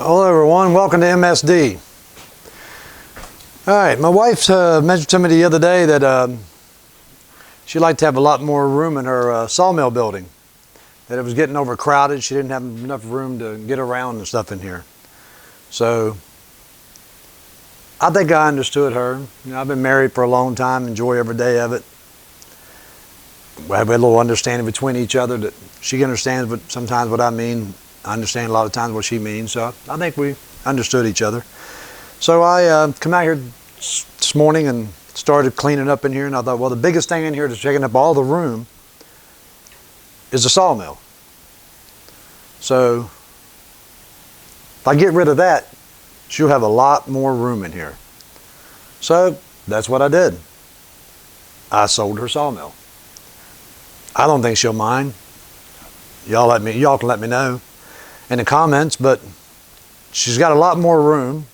Hello everyone, welcome to MSD. Alright, my wife mentioned to me the other day that she'd like to have a lot more room in her sawmill building. That it was getting overcrowded, she didn't have enough room to get around and stuff in here. So, I think I understood her. You know, I've been married for a long time, enjoy every day of it. We have a little understanding between each other that she understands sometimes what I mean. I understand a lot of times what she means, so I think we understood each other. So I come out here this morning and started cleaning up in here, and I thought, well, the biggest thing in here that's taking up all the room is the sawmill. So if I get rid of that, she'll have a lot more room in here. So that's what I did. I sold her sawmill. I don't think she'll mind. Y'all can let me know in the comments, but she's got a lot more room.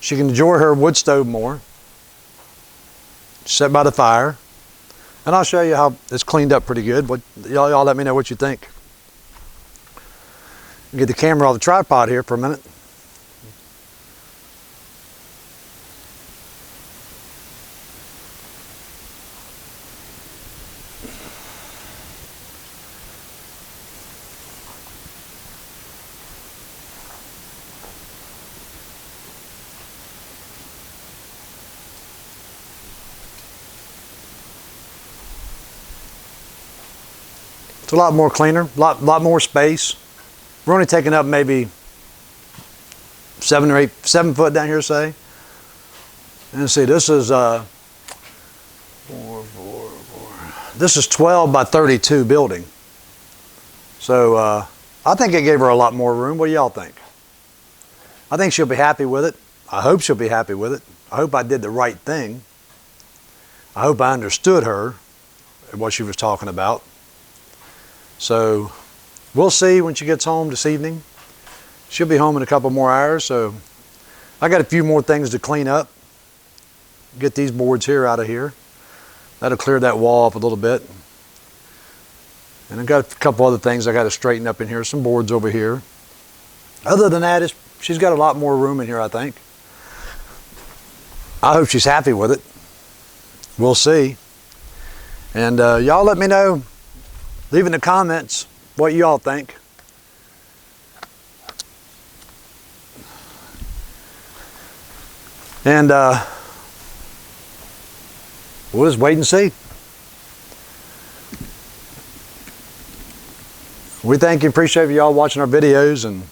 She can enjoy her wood stove more. Set by the fire. And I'll show you how it's cleaned up pretty good. Y'all let me know what you think. Get the camera off the tripod here for a minute. It's a lot more cleaner, lot more space. We're only taking up maybe 7 foot down here, say. And see, this is this is 12 by 32 building. So I think it gave her a lot more room. What do y'all think? I think she'll be happy with it. I hope she'll be happy with it. I hope I did the right thing. I hope I understood her and what she was talking about. So we'll see when she gets home this evening. She'll be home in a couple more hours, so I got a few more things to clean up. Get these boards here out of here. That'll clear that wall up a little bit. And I've got a couple other things I got to straighten up in here, some boards over here. Other than that, she's got a lot more room in here, I think. I hope she's happy with it. We'll see. And y'all let me know. Leave in the comments what y'all think. And we'll just wait and see. We thank and appreciate y'all watching our videos, and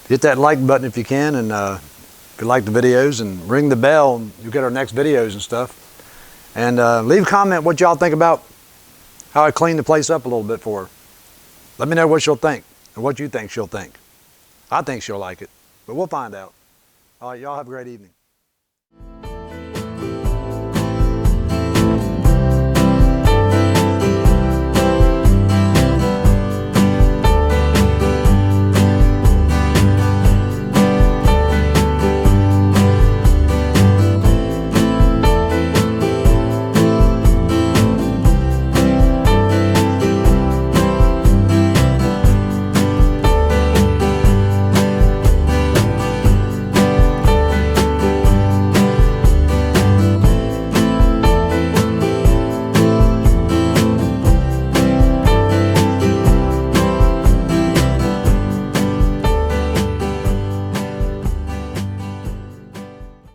hit that like button if you can, and if you like the videos, and ring the bell, and you'll get our next videos and stuff. And leave a comment what y'all think about how I cleaned the place up a little bit for her. Let me know what she'll think and what you think she'll think. I think she'll like it, but we'll find out. All right, y'all have a great evening.